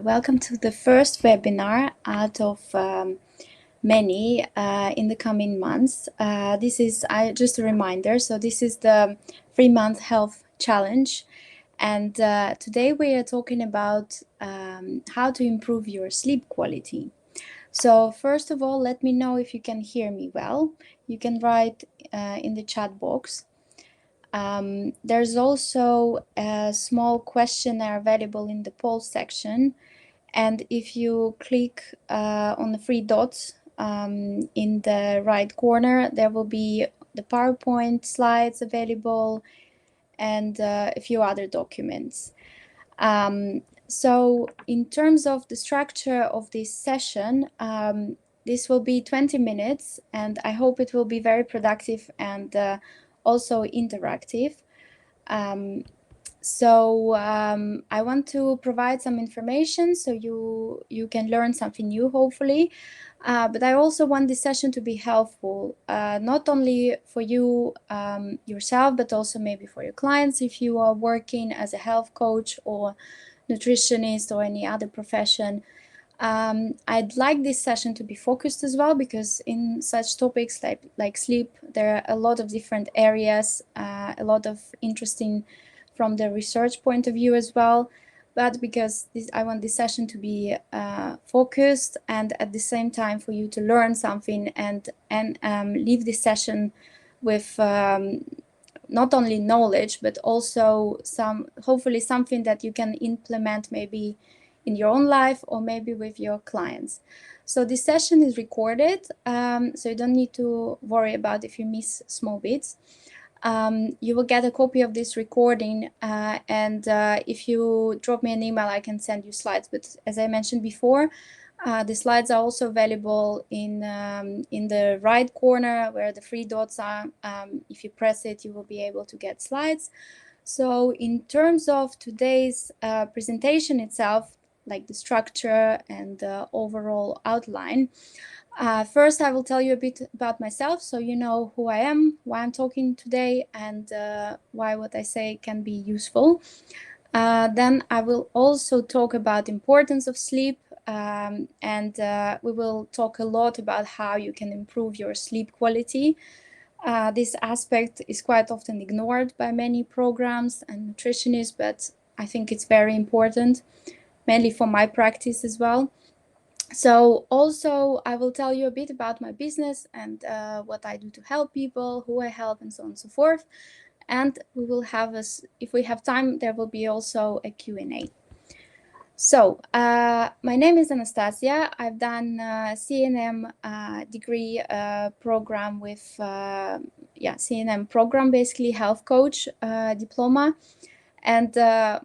Welcome to the first webinar out of many in the coming months. This is just a reminder. So this is the 3-month health challenge. And today we are talking about how to improve your sleep quality. So first of all, let me know if you can hear me well. You can write in the chat box. There's also a small questionnaire available in the poll section. And if you click on the 3 dots in the right corner, there will be the PowerPoint slides available and a few other documents. So in terms of the structure of this session, this will be 20 minutes, and I hope it will be very productive and also interactive. I want to provide some information so you can learn something new, hopefully. But I also want this session to be helpful, not only for you yourself, but also maybe for your clients if you are working as a health coach or nutritionist or any other profession. I'd like this session to be focused as well, because in such topics like sleep, there are a lot of different areas, a lot of interesting from the research point of view as well. But because I want this session to be focused, and at the same time for you to learn something and leave this session with not only knowledge, but also hopefully something that you can implement maybe in your own life or maybe with your clients. So this session is recorded, so you don't need to worry about if you miss small bits. You will get a copy of this recording, and if you drop me an email, I can send you slides. But as I mentioned before, the slides are also available in the right corner where the 3 dots are. If you press it, you will be able to get slides. So in terms of today's presentation itself, like the structure and the overall outline, first I will tell you a bit about myself, so you know who I am, why I'm talking today, and why what I say can be useful. Then I will also talk about the importance of sleep, and we will talk a lot about how you can improve your sleep quality. This aspect is quite often ignored by many programs and nutritionists, but I think it's very important, mainly for my practice as well. So also I will tell you a bit about my business and what I do to help people, who I help, and so on and so forth. And we will have if we have time, there will be also a Q&A. So my name is Anastasia. I've done a CNM degree program with CNM program, basically health coach diploma. And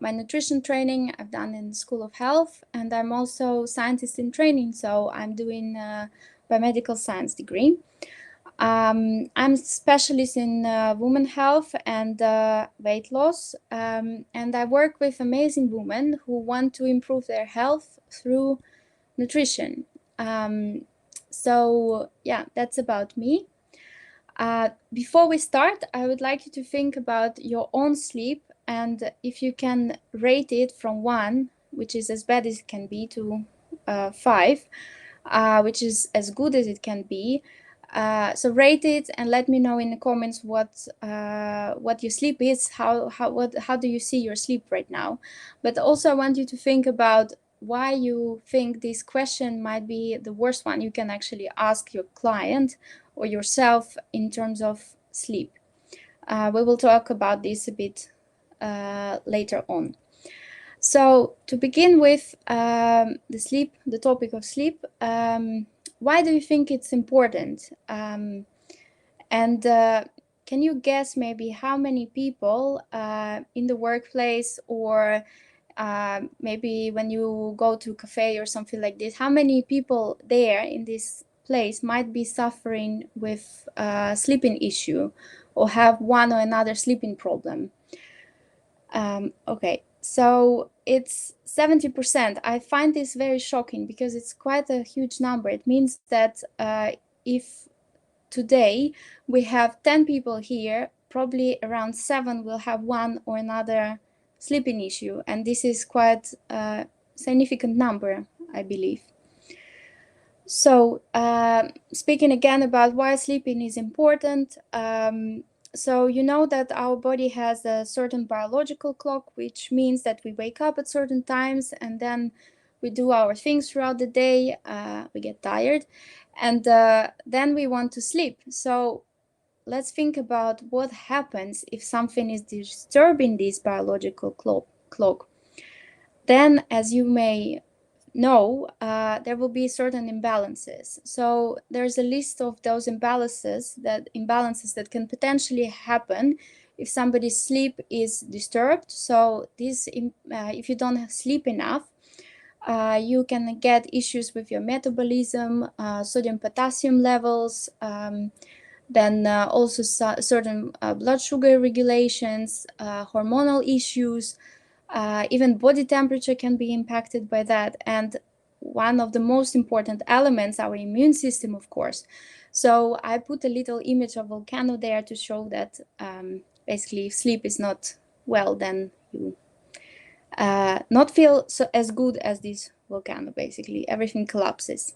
my nutrition training I've done in the School of Health, and I'm also scientist in training, so I'm doing a biomedical science degree. I'm specialist in women health and weight loss, and I work with amazing women who want to improve their health through nutrition. So yeah, that's about me. Before we start, I would like you to think about your own sleep, and if you can rate it from 1, which is as bad as it can be, to 5, which is as good as it can be. So rate it and let me know in the comments what your sleep is, how do you see your sleep right now. But also I want you to think about why you think this question might be the worst one you can actually ask your client or yourself in terms of sleep. We will talk about this a bit later on. So to begin with, the topic of sleep, why do you think it's important? And can you guess maybe how many people in the workplace, or maybe when you go to a cafe or something like this, how many people there in this place might be suffering with a sleeping issue or have one or another sleeping problem? Okay, so it's 70%. I find this very shocking because it's quite a huge number. It means that if today we have 10 people here, probably around 7 will have one or another sleeping issue, and this is quite significant number, I believe. So speaking again about why sleeping is important, so you know that our body has a certain biological clock, which means that we wake up at certain times and then we do our things throughout the day, we get tired, and then we want to sleep. So let's think about what happens if something is disturbing this biological clock. Then, as you may know, there will be certain imbalances. So there's a list of those imbalances that can potentially happen if somebody's sleep is disturbed. So this, if you don't sleep enough, you can get issues with your metabolism, sodium potassium levels, then also certain blood sugar regulations, hormonal issues, even body temperature can be impacted by that. And one of the most important elements, our immune system, of course. So I put a little image of volcano there to show that basically if sleep is not well, then you not feel as good as this volcano. Basically everything collapses.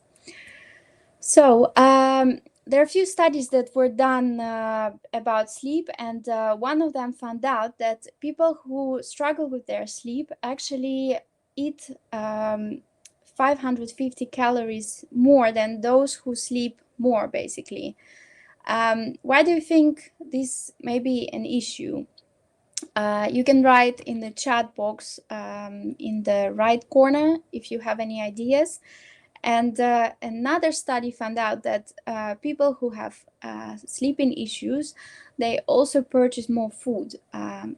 So there are a few studies that were done about sleep, and one of them found out that people who struggle with their sleep actually eat 550 calories more than those who sleep more, basically. Why do you think this may be an issue? You can write in the chat box in the right corner if you have any ideas. And another study found out that people who have sleeping issues, they also purchase more food. And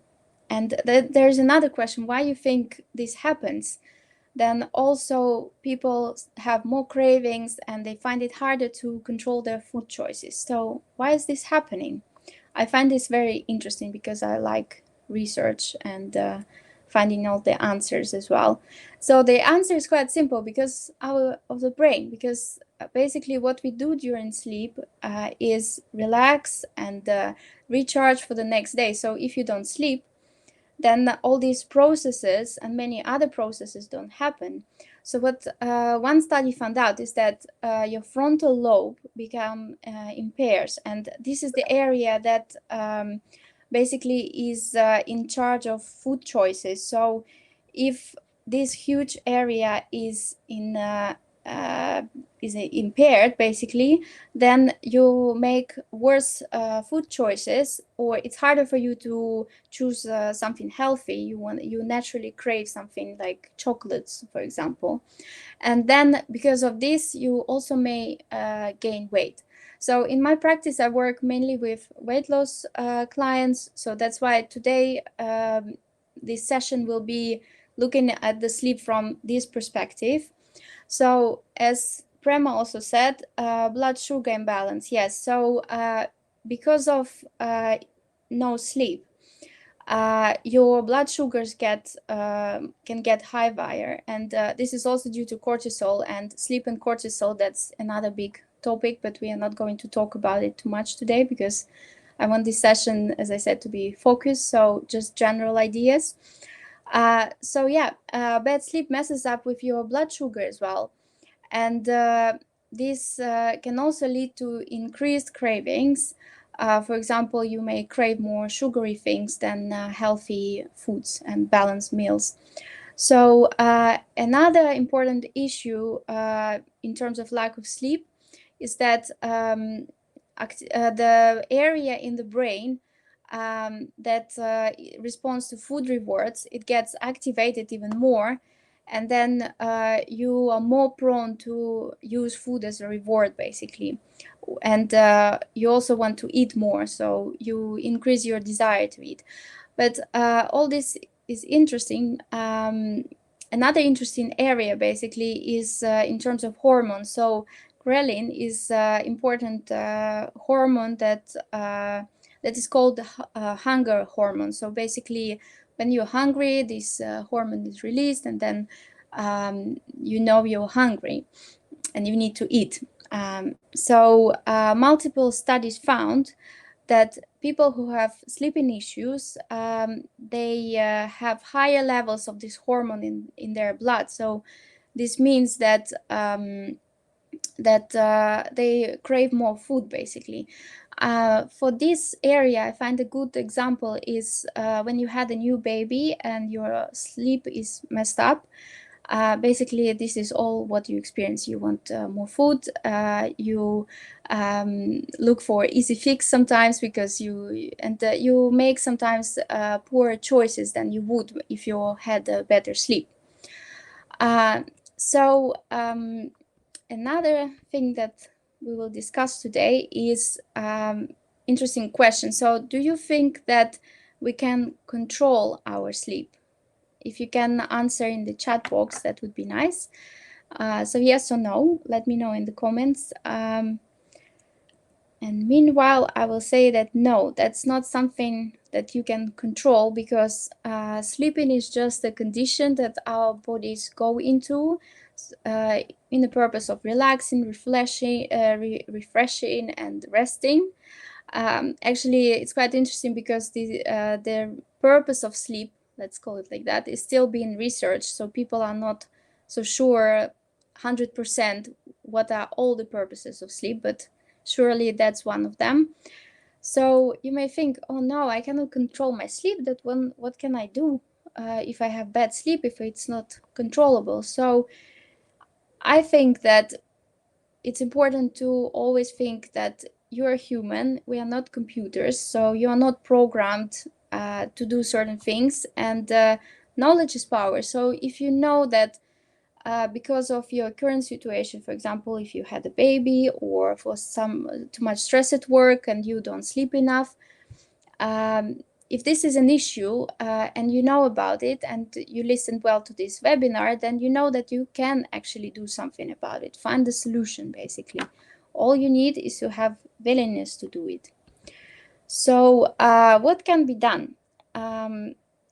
there's another question, why you think this happens? Then also people have more cravings and they find it harder to control their food choices. So why is this happening? I find this very interesting because I like research and finding all the answers as well. So the answer is quite simple, because of the brain, because basically what we do during sleep is relax and recharge for the next day. So if you don't sleep, then all these processes and many other processes don't happen. So what one study found out is that your frontal lobe become impairs, and this is the area that basically is in charge of food choices. So if this huge area is impaired, basically, then you make worse food choices, or it's harder for you to choose something healthy. You naturally crave something like chocolates, for example, and then because of this you also may gain weight. So in my practice I work mainly with weight loss clients, so that's why today this session will be looking at the sleep from this perspective. So as Prema also said, blood sugar imbalance, yes. So because of no sleep, your blood sugars can get higher, and this is also due to cortisol and sleep and cortisol. That's another big topic, but we are not going to talk about it too much today because I want this session, as I said, to be focused. So just general ideas. So yeah, bad sleep messes up with your blood sugar as well, and this can also lead to increased cravings. For example, you may crave more sugary things than healthy foods and balanced meals. So another important issue in terms of lack of sleep is that the area in the brain that responds to food rewards, it gets activated even more, and then you are more prone to use food as a reward, basically. And you also want to eat more, so you increase your desire to eat. But all this is interesting. Another interesting area basically is in terms of hormones. So ghrelin is important hormone that is called the hunger hormone. So basically, when you're hungry, this hormone is released, and then you know you're hungry and you need to eat. So multiple studies found that people who have sleeping issues, they have higher levels of this hormone in their blood. So this means that they crave more food, basically. For this area, I find a good example is when you had a new baby and your sleep is messed up. Basically, this is all what you experience. You want more food. You look for easy fix sometimes because you make sometimes poorer choices than you would if you had a better sleep. So another thing that we will discuss today is interesting question. So, do you think that we can control our sleep? If you can answer in the chat box, that would be nice. So yes or no, let me know in the comments. And meanwhile, I will say that no, that's not something that you can control, because sleeping is just a condition that our bodies go into in the purpose of relaxing, refreshing, and resting. Actually, it's quite interesting because the purpose of sleep, let's call it like that, is still being researched. So people are not so sure 100% what are all the purposes of sleep, but surely that's one of them. So you may think, oh no, I cannot control my sleep. That one, what can I do if I have bad sleep, if it's not controllable? So I think that it's important to always think that you're human. We are not computers, so you are not programmed to do certain things, and knowledge is power. So if you know that because of your current situation, for example, if you had a baby or for some too much stress at work and you don't sleep enough, if this is an issue and you know about it and you listened well to this webinar, then you know that you can actually do something about it. Find the solution, basically. All you need is to have willingness to do it. So what can be done?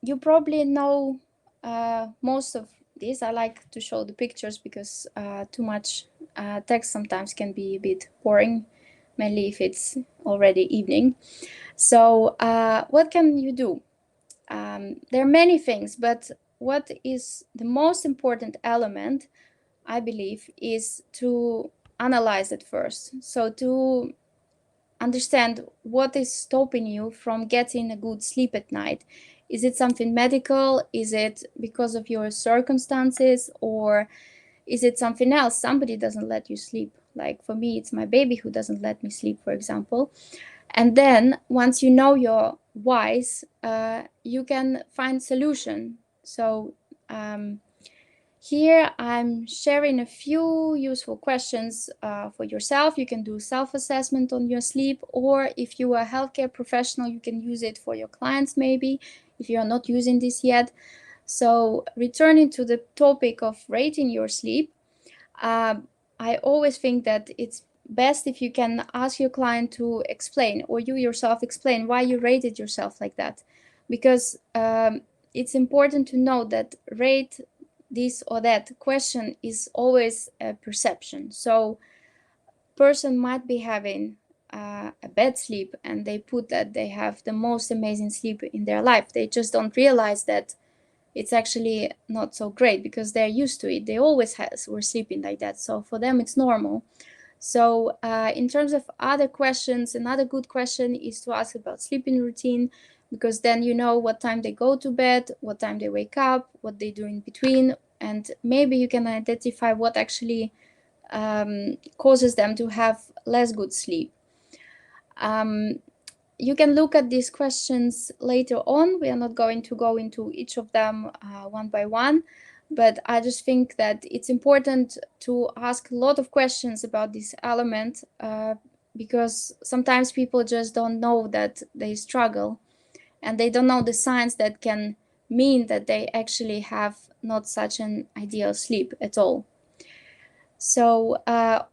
You probably know most of this. I like to show the pictures because too much text sometimes can be a bit boring, mainly if it's already evening. So what can you do? There are many things, but what is the most important element, I believe, is to analyze it first. So to understand what is stopping you from getting a good sleep at night. Is it something medical? Is it because of your circumstances? Or is it something else? Somebody doesn't let you sleep. Like for me, it's my baby who doesn't let me sleep, for example. And then once you know your whys, you can find solution. So here I'm sharing a few useful questions for yourself. You can do self-assessment on your sleep, or if you are a healthcare professional, you can use it for your clients maybe, if you are not using this yet. So returning to the topic of rating your sleep, I always think that it's best if you can ask your client to explain, or you yourself explain why you rated yourself like that. Because it's important to know that rate this or that question is always a perception. So person might be having a bad sleep and they put that they have the most amazing sleep in their life. They just don't realize that it's actually not so great because they're used to it. They always were sleeping like that. So for them, it's normal. So in terms of other questions, another good question is to ask about sleeping routine, because then you know what time they go to bed, what time they wake up, what they do in between, and maybe you can identify what actually causes them to have less good sleep. You can look at these questions later on. We are not going to go into each of them one by one, but I just think that it's important to ask a lot of questions about this element because sometimes people just don't know that they struggle, and they don't know the signs that can mean that they actually have not such an ideal sleep at all. So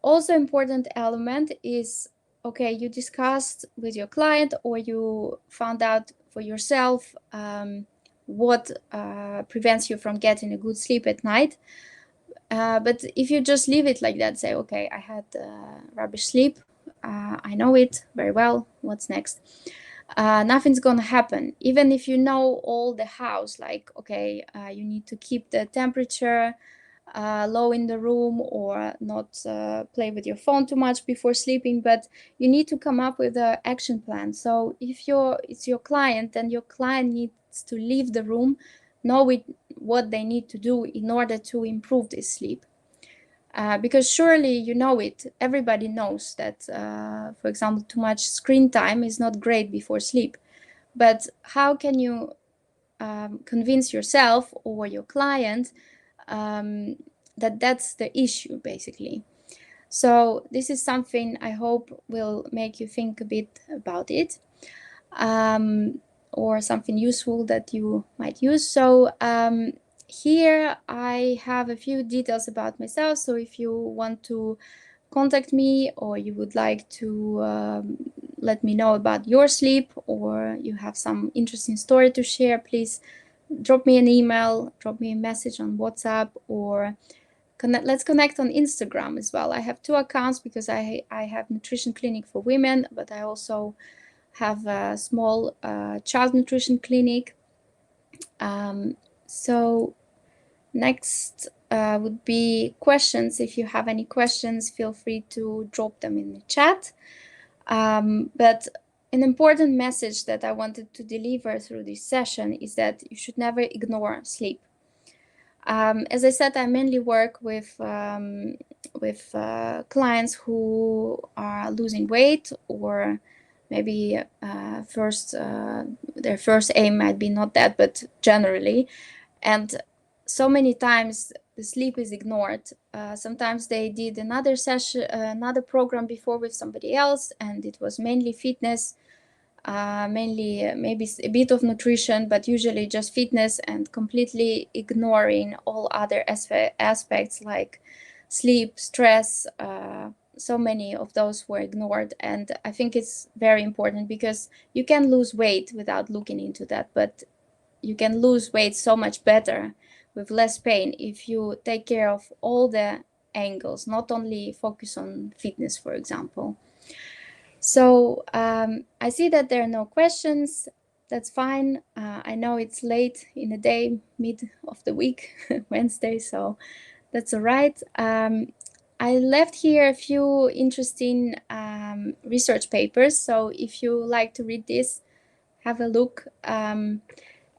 also important element is, okay, you discussed with your client or you found out for yourself what prevents you from getting a good sleep at night. But if you just leave it like that, say, okay, I had rubbish sleep, I know it very well. What's next? Nothing's gonna happen. Even if you know all the house, like, okay, you need to keep the temperature low in the room, or not play with your phone too much before sleeping, but you need to come up with an action plan. So if it's your client, then your client needs to leave the room, know what they need to do in order to improve this sleep. Because surely you know it, everybody knows that, for example, too much screen time is not great before sleep. But how can you convince yourself or your client that that's the issue, basically? So this is something I hope will make you think a bit about it, or something useful that you might use. So here I have a few details about myself. So if you want to contact me, or you would like to let me know about your sleep, or you have some interesting story to share, please drop me an email, drop me a message on WhatsApp, or let's connect on Instagram as well. I have two accounts because I have nutrition clinic for women, but I also have a small child nutrition clinic. So next would be questions. If you have any questions, feel free to drop them in the chat. But an important message that I wanted to deliver through this session is that you should never ignore sleep. As I said, I mainly work with clients who are losing weight, or maybe their first aim might be not that, but generally. And so many times the sleep is ignored. Sometimes they did another session, another program before with somebody else, and it was mainly fitness, mainly maybe a bit of nutrition, but usually just fitness, and completely ignoring all other aspects like sleep, stress. So many of those were ignored, and I think it's very important, because you can lose weight without looking into that, but you can lose weight so much better with less pain if you take care of all the angles, not only focus on fitness, for example. So I see that there are no questions. That's fine. I know it's late in the day, mid of the week, Wednesday, so that's all right. I left here a few interesting research papers, so if you like to read this, have a look.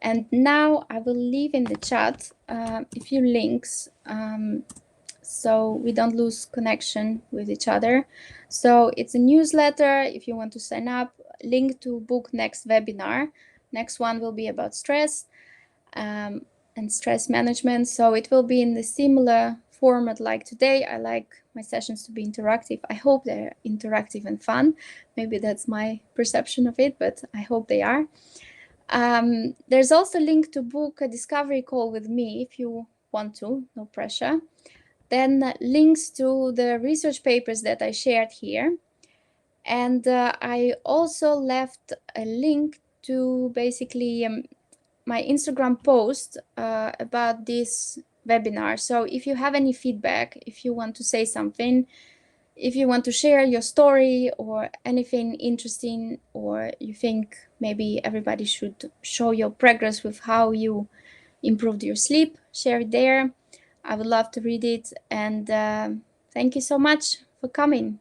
And now I will leave in the chat a few links, so we don't lose connection with each other. So it's a newsletter. If you want to sign up, link to book next webinar. Next one will be about stress and stress management. So it will be in the similar format like today. I like my sessions to be interactive. I hope they're interactive and fun. Maybe that's my perception of it, but I hope they are. There's also a link to book a discovery call with me if you want to, no pressure. Then links to the research papers that I shared here. And I also left a link to basically my Instagram post about this webinar. So if you have any feedback, if you want to say something, if you want to share your story or anything interesting, or you think maybe everybody should show your progress with how you improved your sleep, share it there. I would love to read it. And thank you so much for coming.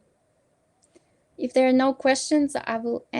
If there are no questions, I will end.